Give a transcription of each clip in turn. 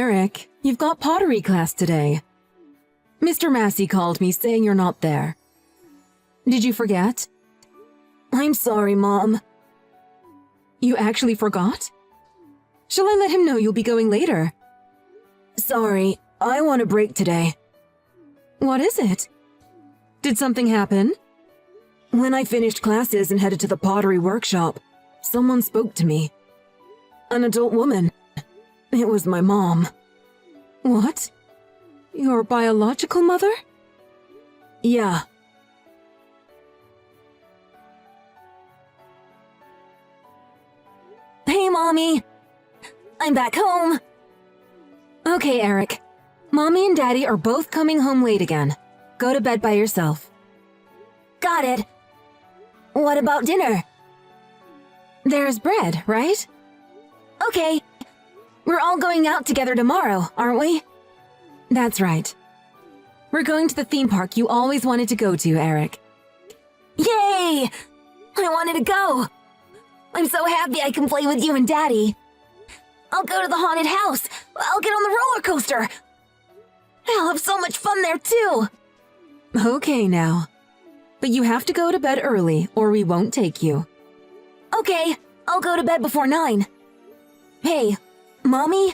Eric, you've got pottery class today. Mr. Massey called me saying you're not there. Did you forget? I'm sorry, Mom. You actually forgot? Shall I let him know you'll be going later? Sorry, I want a break today. What is it? Did something happen? When I finished classes and headed to the pottery workshop, someone spoke to me. An adult woman. It was my mom. What? Your biological mother? Yeah. Hey, Mommy! I'm back home! Okay, Eric. Mommy and Daddy are both coming home late again. Go to bed by yourself. Got it. What about dinner? There's bread, right? Okay. We're all going out together tomorrow, aren't we? That's right. We're going to the theme park you always wanted to go to, Eric. Yay! I wanted to go! I'm so happy I can play with you and Daddy. I'll go to the haunted house. I'll get on the roller coaster. I'll have so much fun there, too. Okay, now. But you have to go to bed early, or we won't take you. Okay, I'll go to bed before 9. Hey, Mommy?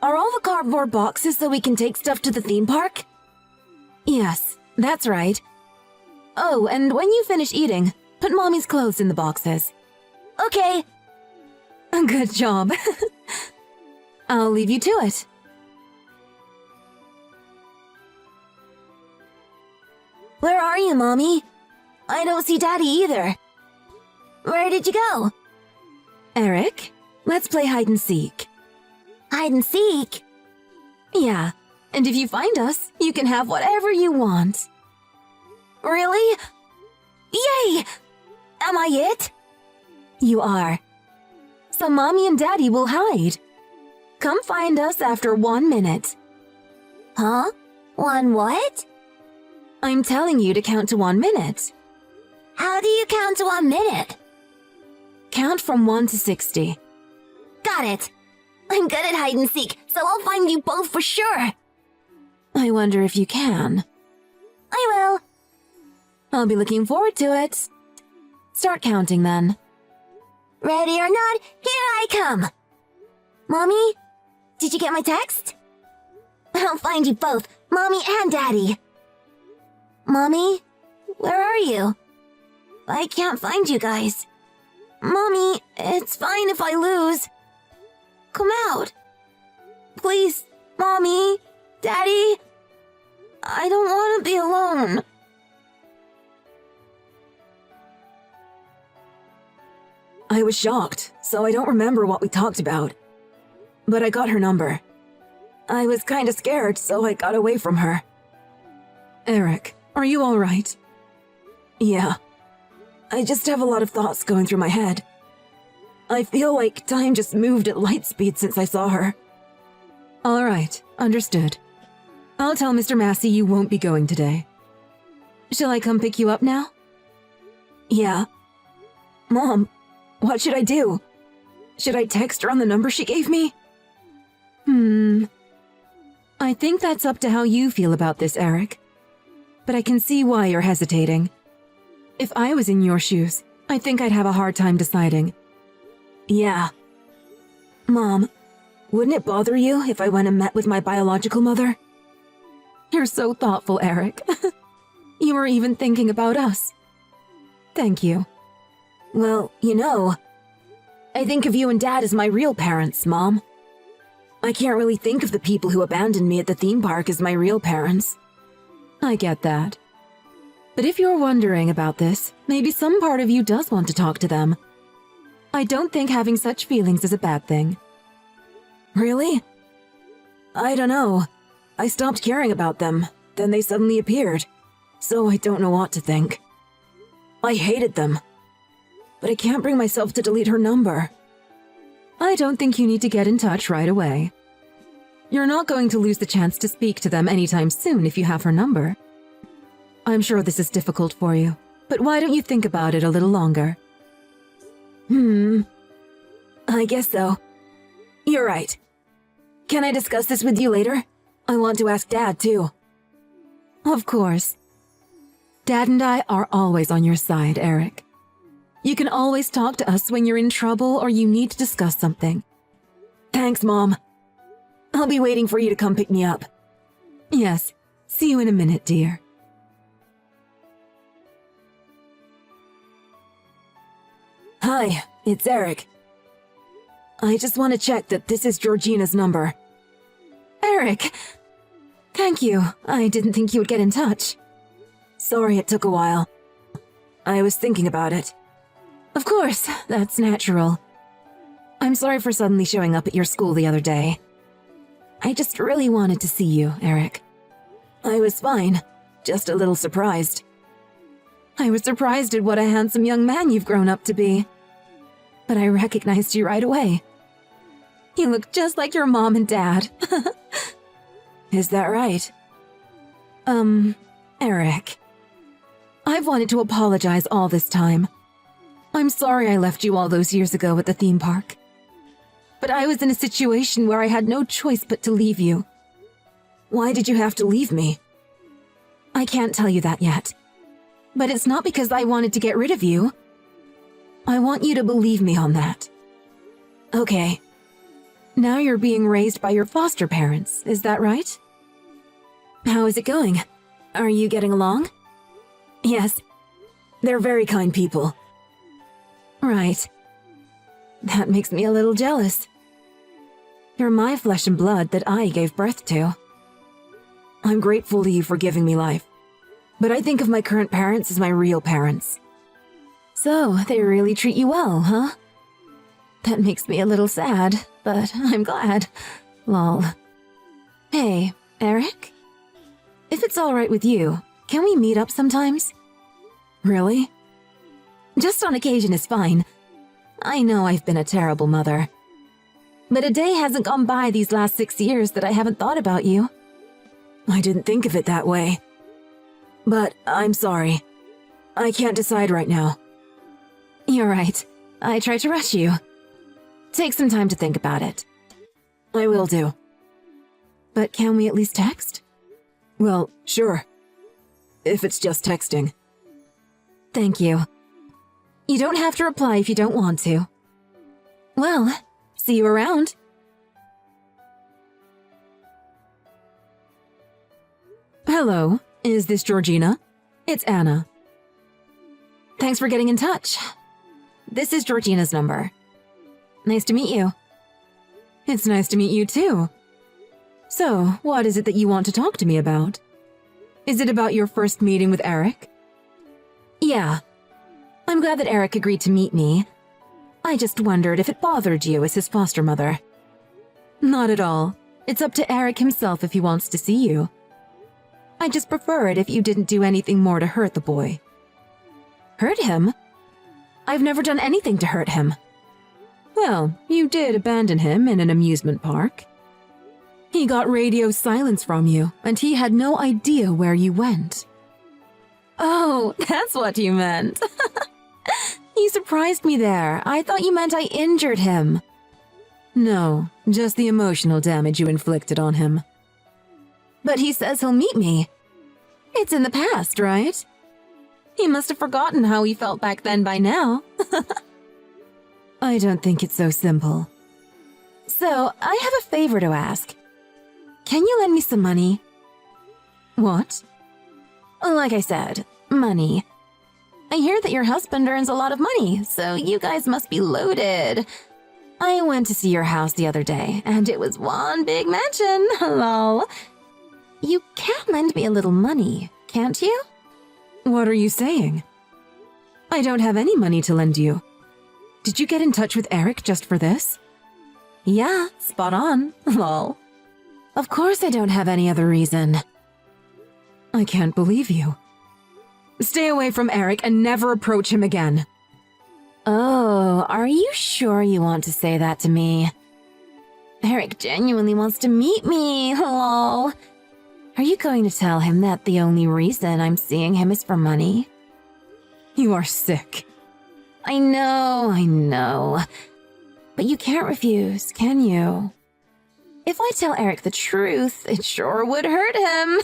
Are all the cardboard boxes so we can take stuff to the theme park? Yes, that's right. Oh, and when you finish eating, put Mommy's clothes in the boxes. Okay. Good job. I'll leave you to it. Where are you, Mommy? I don't see Daddy either. Where did you go? Eric, let's play hide and seek. Hide and seek? Yeah, and if you find us, you can have whatever you want. Really? Yay! Am I it? You are. So Mommy and Daddy will hide. Come find us after 1 minute. Huh? 1 what? I'm telling you to count to 1 minute. How do you count to 1 minute? Count from 1 to 60. Got it. I'm good at hide and seek, so I'll find you both for sure. I wonder if you can. I will. I'll be looking forward to it. Start counting then. Ready or not, here I come. Mommy, did you get my text? I'll find you both, Mommy and Daddy. Mommy, where are you? I can't find you guys. Mommy, it's fine if I lose. Come out. Please, Mommy, Daddy. I don't want to be alone. I was shocked, so I don't remember what we talked about. But I got her number. I was kinda scared, so I got away from her. Eric, are you all right? Yeah. I just have a lot of thoughts going through my head. I feel like time just moved at light speed since I saw her. All right, understood. I'll tell Mr. Massey you won't be going today. Shall I come pick you up now? Yeah. Mom, what should I do? Should I text her on the number she gave me? I think that's up to how you feel about this, Eric. But I can see why you're hesitating. If I was in your shoes, I think I'd have a hard time deciding. Yeah. Mom, wouldn't it bother you if I went and met with my biological mother? You're so thoughtful, Eric. You were even thinking about us. Thank you. Well, you know, I think of you and Dad as my real parents, Mom. I can't really think of the people who abandoned me at the theme park as my real parents. I get that. But if you're wondering about this, maybe some part of you does want to talk to them. I don't think having such feelings is a bad thing. Really? I don't know. I stopped caring about them, then they suddenly appeared, so I don't know what to think. I hated them, but I can't bring myself to delete her number. I don't think you need to get in touch right away. You're not going to lose the chance to speak to them anytime soon if you have her number. I'm sure this is difficult for you, but why don't you think about it a little longer? I guess so. You're right. Can I discuss this with you later? I want to ask Dad, too. Of course. Dad and I are always on your side, Eric. You can always talk to us when you're in trouble or you need to discuss something. Thanks, Mom. I'll be waiting for you to come pick me up. Yes. See you in a minute, dear. Hi, it's Eric. I just want to check that this is Georgina's number. Eric! Thank you. I didn't think you would get in touch. Sorry it took a while. I was thinking about it. Of course, that's natural. I'm sorry for suddenly showing up at your school the other day. I just really wanted to see you, Eric. I was fine, just a little surprised. I was surprised at what a handsome young man you've grown up to be. But I recognized you right away. You look just like your mom and dad. Is that right? Eric. I've wanted to apologize all this time. I'm sorry I left you all those years ago at the theme park. But I was in a situation where I had no choice but to leave you. Why did you have to leave me? I can't tell you that yet. But it's not because I wanted to get rid of you. I want you to believe me on that. Okay. Now you're being raised by your foster parents, is that right? How is it going? Are you getting along? Yes. They're very kind people. Right. That makes me a little jealous. You're my flesh and blood that I gave birth to. I'm grateful to you for giving me life, but I think of my current parents as my real parents. So, they really treat you well, huh? That makes me a little sad, but I'm glad. Lol. Hey, Eric? If it's alright with you, can we meet up sometimes? Really? Just on occasion is fine. I know I've been a terrible mother. But a day hasn't gone by these last 6 years that I haven't thought about you. I didn't think of it that way. But I'm sorry. I can't decide right now. You're right. I tried to rush you. Take some time to think about it. I will do. But can we at least text? Well, sure. If it's just texting. Thank you. You don't have to reply if you don't want to. Well, see you around. Hello, is this Georgina? It's Anna. Thanks for getting in touch. This is Georgina's number. Nice to meet you. It's nice to meet you too. So, what is it that you want to talk to me about? Is it about your first meeting with Eric? Yeah. I'm glad that Eric agreed to meet me. I just wondered if it bothered you as his foster mother. Not at all. It's up to Eric himself if he wants to see you. I just prefer it if you didn't do anything more to hurt the boy. Hurt him? I've never done anything to hurt him. Well, you did abandon him in an amusement park. He got radio silence from you, and he had no idea where you went. Oh, that's what you meant. You surprised me there. I thought you meant I injured him. No, just the emotional damage you inflicted on him. But he says he'll meet me. It's in the past, right? He must have forgotten how he felt back then by now. I don't think it's so simple. So, I have a favor to ask. Can you lend me some money? What? Like I said, money. I hear that your husband earns a lot of money, so you guys must be loaded. I went to see your house the other day, and it was one big mansion, lol. You can lend me a little money, can't you? What are you saying? I don't have any money to lend you. Did you get in touch with Eric just for this? Yeah, spot on, lol. Of course I don't have any other reason. I can't believe you. Stay away from Eric and never approach him again. Oh, are you sure you want to say that to me? Eric genuinely wants to meet me, lol. Are you going to tell him that the only reason I'm seeing him is for money? You are sick. I know. But you can't refuse, can you? if I tell Eric the truth, it sure would hurt him.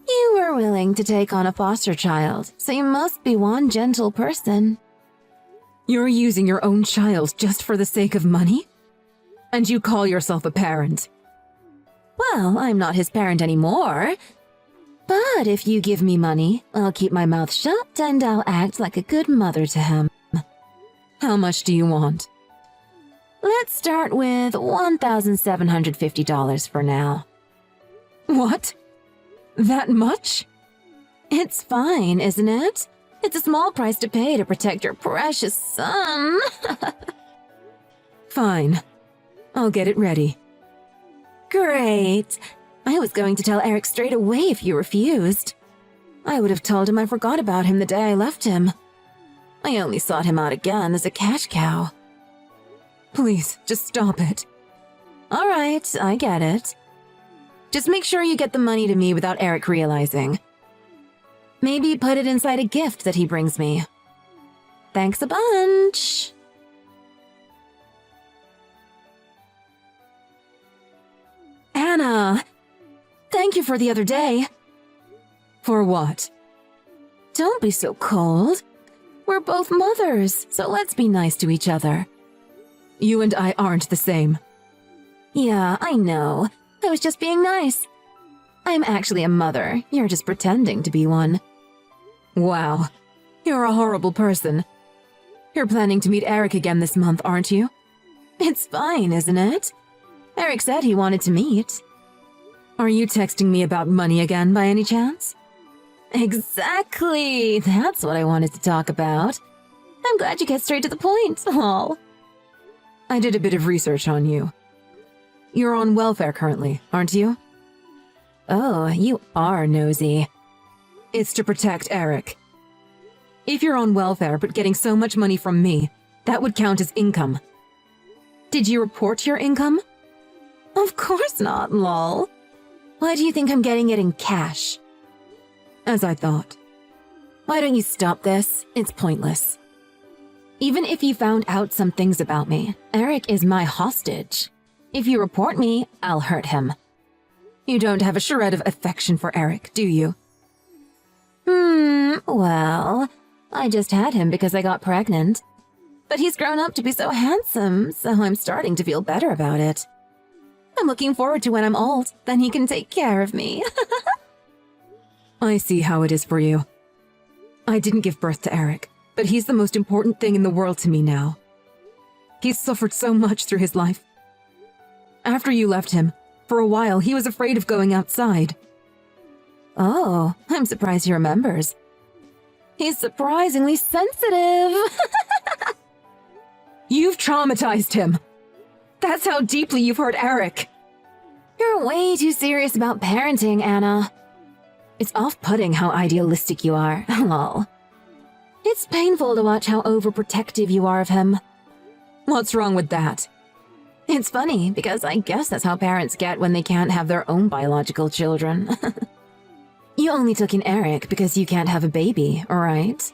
You were willing to take on a foster child, so you must be one gentle person. You're using your own child just for the sake of money? And you call yourself a parent? Well, I'm not his parent anymore. But if you give me money, I'll keep my mouth shut and I'll act like a good mother to him. How much do you want? Let's start with $1,750 for now. What? That much? It's fine, isn't it? It's a small price to pay to protect your precious son. Fine. I'll get it ready. Great. I was going to tell Eric straight away if you refused. I would have told him I forgot about him the day I left him. I only sought him out again as a cash cow. Please, just stop it. All right, I get it. Just make sure you get the money to me without Eric realizing. Maybe put it inside a gift that he brings me. Thanks a bunch. Anna, thank you for the other day. For what? Don't be so cold. We're both mothers, so let's be nice to each other. You and I aren't the same. Yeah, I know. I was just being nice. I'm actually a mother. You're just pretending to be one. Wow. You're a horrible person. You're planning to meet Eric again this month, aren't you? It's fine, isn't it? Eric said he wanted to meet. Are you texting me about money again by any chance? Exactly! That's what I wanted to talk about. I'm glad you get straight to the point, lol. I did a bit of research on you. You're on welfare currently, aren't you? Oh, you are nosy. It's to protect Eric. If you're on welfare but getting so much money from me, that would count as income. Did you report your income? Of course not, lol. Why do you think I'm getting it in cash? As I thought. Why don't you stop this? It's pointless. Even if you found out some things about me, Eric is my hostage. If you report me, I'll hurt him. You don't have a shred of affection for Eric, do you? Well, I just had him because I got pregnant. But he's grown up to be so handsome, so I'm starting to feel better about it. I'm looking forward to when I'm old, then he can take care of me. I see how it is for you. I didn't give birth to Eric, but he's the most important thing in the world to me now. He's suffered so much through his life. After you left him, for a while he was afraid of going outside. Oh, I'm surprised he remembers. He's surprisingly sensitive. You've traumatized him. That's how deeply you've hurt Eric. You're way too serious about parenting, Anna. It's off-putting how idealistic you are, lol. It's painful to watch how overprotective you are of him. What's wrong with that? It's funny, because I guess that's how parents get when they can't have their own biological children. You only took in Eric because you can't have a baby, right?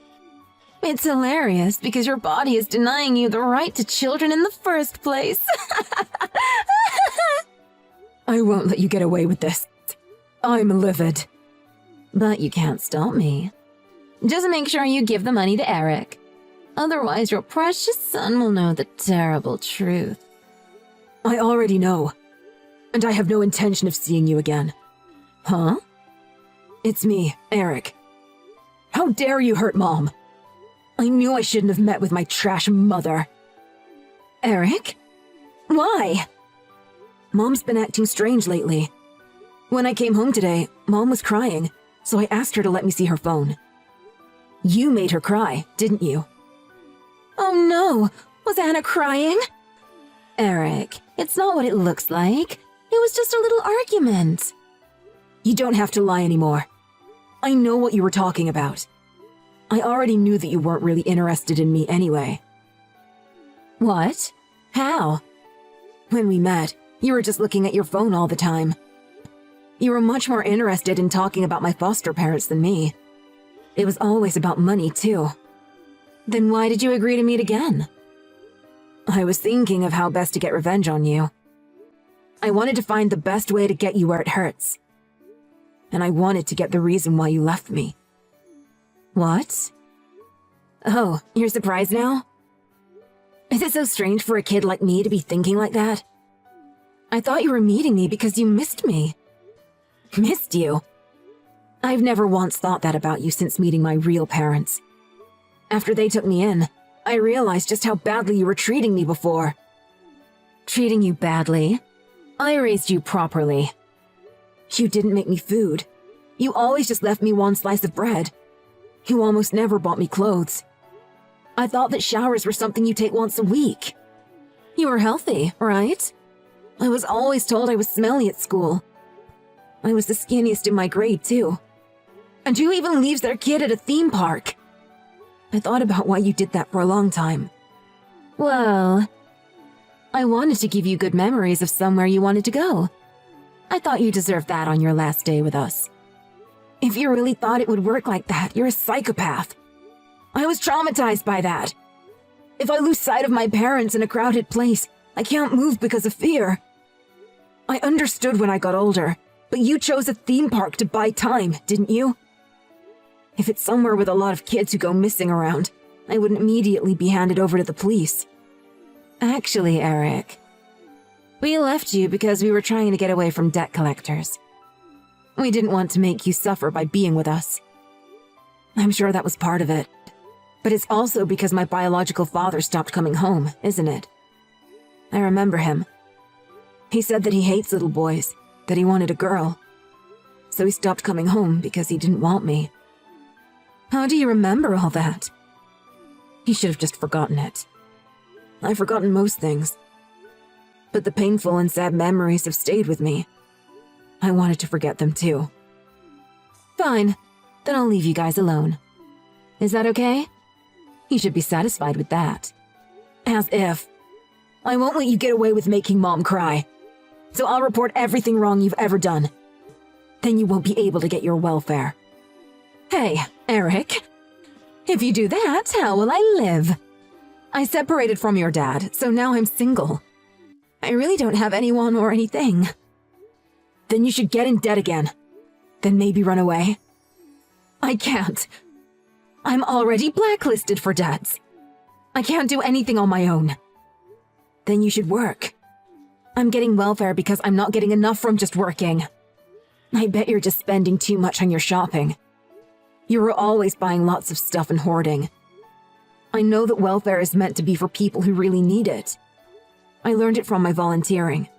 It's hilarious because your body is denying you the right to children in the first place. I won't let you get away with this. I'm livid. But you can't stop me. Just make sure you give the money to Eric. Otherwise, your precious son will know the terrible truth. I already know. And I have no intention of seeing you again. Huh? It's me, Eric. How dare you hurt Mom? I knew I shouldn't have met with my trash mother. Eric? Why? Mom's been acting strange lately. When I came home today, Mom was crying, so I asked her to let me see her phone. You made her cry, didn't you? Oh no! Was Anna crying? Eric, it's not what it looks like. It was just a little argument. You don't have to lie anymore. I know what you were talking about. I already knew that you weren't really interested in me anyway. What? How? When we met, you were just looking at your phone all the time. You were much more interested in talking about my foster parents than me. It was always about money, too. Then why did you agree to meet again? I was thinking of how best to get revenge on you. I wanted to find the best way to get you where it hurts. And I wanted to get the reason why you left me. What? Oh, you're surprised now? Is it so strange for a kid like me to be thinking like that? I thought you were meeting me because you missed me. Missed you? I've never once thought that about you since meeting my real parents. After they took me in, I realized just how badly you were treating me before. Treating you badly? I raised you properly. You didn't make me food. You always just left me one slice of bread. You almost never bought me clothes. I thought that showers were something you take once a week. You were healthy, right? I was always told I was smelly at school. I was the skinniest in my grade, too. And who even leaves their kid at a theme park? I thought about why you did that for a long time. Well, I wanted to give you good memories of somewhere you wanted to go. I thought you deserved that on your last day with us. If you really thought it would work like that, you're a psychopath. I was traumatized by that. If I lose sight of my parents in a crowded place, I can't move because of fear. I understood when I got older, but you chose a theme park to buy time, didn't you? If it's somewhere with a lot of kids who go missing around, I wouldn't immediately be handed over to the police. Actually, Eric, we left you because we were trying to get away from debt collectors. We didn't want to make you suffer by being with us. I'm sure that was part of it. But it's also because my biological father stopped coming home, isn't it? I remember him. He said that he hates little boys, that he wanted a girl. So he stopped coming home because he didn't want me. How do you remember all that? He should have just forgotten it. I've forgotten most things. But the painful and sad memories have stayed with me. I wanted to forget them too. Fine, then I'll leave you guys alone. Is that okay? You should be satisfied with that. As if. I won't let you get away with making Mom cry. So I'll report everything wrong you've ever done. Then you won't be able to get your welfare. Hey, Eric. If you do that, how will I live? I separated from your dad, so now I'm single. I really don't have anyone or anything. Then you should get in debt again. Then maybe run away. I can't. I'm already blacklisted for debts. I can't do anything on my own. Then you should work. I'm getting welfare because I'm not getting enough from just working. I bet you're just spending too much on your shopping. You were always buying lots of stuff and hoarding. I know that welfare is meant to be for people who really need it. I learned it from my volunteering.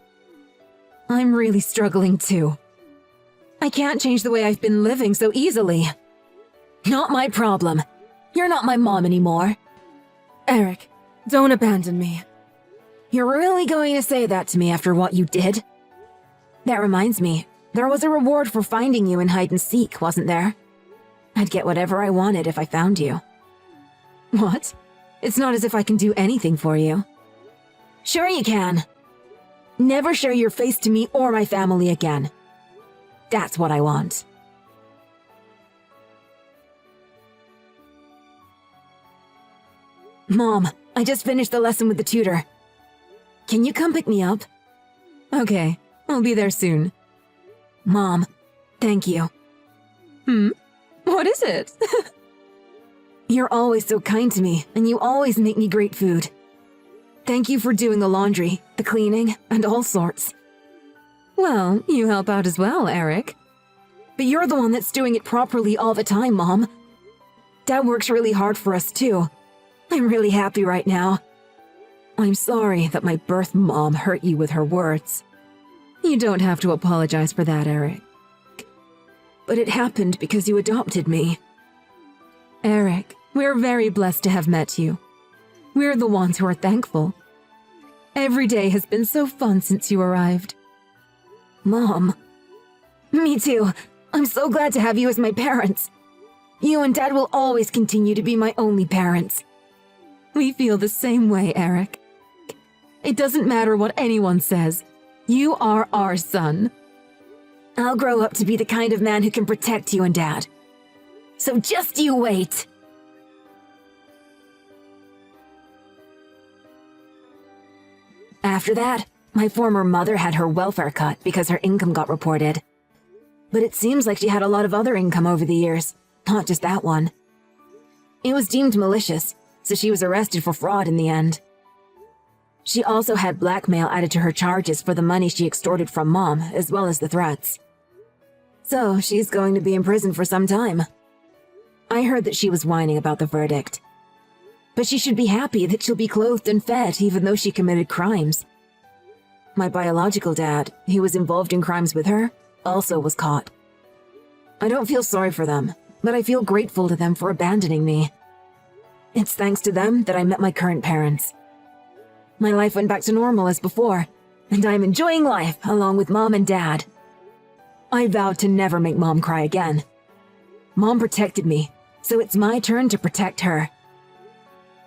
I'm really struggling too. I can't change the way I've been living so easily. Not my problem. You're not my mom anymore. Eric, don't abandon me. You're really going to say that to me after what you did? That reminds me, there was a reward for finding you in hide and seek, wasn't there? I'd get whatever I wanted if I found you. What? It's not as if I can do anything for you. Sure you can. Never show your face to me or my family again. That's what I want. Mom, I just finished the lesson with the tutor. Can you come pick me up? Okay, I'll be there soon. Mom, thank you. What is it? You're always so kind to me, and you always make me great food. Thank you for doing the laundry, the cleaning, and all sorts. Well, you help out as well, Eric. But you're the one that's doing it properly all the time, Mom. Dad works really hard for us, too. I'm really happy right now. I'm sorry that my birth mom hurt you with her words. You don't have to apologize for that, Eric. But it happened because you adopted me. Eric, we're very blessed to have met you. We're the ones who are thankful. Every day has been so fun since you arrived. Mom. Me too. I'm so glad to have you as my parents. You and Dad will always continue to be my only parents. We feel the same way, Eric. It doesn't matter what anyone says. You are our son. I'll grow up to be the kind of man who can protect you and Dad. So just you wait. After that, My former mother had her welfare cut because her income got reported. But it seems like she had a lot of other income over the years, not just that one. It was deemed malicious, so she was arrested for fraud in the end. She also had blackmail added to her charges for the money she extorted from Mom, as well as the threats. So she's going to be in prison for some time. I heard that she was whining about the verdict. But she should be happy that she'll be clothed and fed even though she committed crimes. My biological dad, who was involved in crimes with her, also was caught. I don't feel sorry for them, but I feel grateful to them for abandoning me. It's thanks to them that I met my current parents. My life went back to normal as before, and I'm enjoying life along with Mom and Dad. I vowed to never make Mom cry again. Mom protected me, so it's my turn to protect her.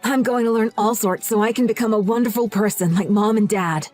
I'm going to learn all sorts so I can become a wonderful person like Mom and Dad.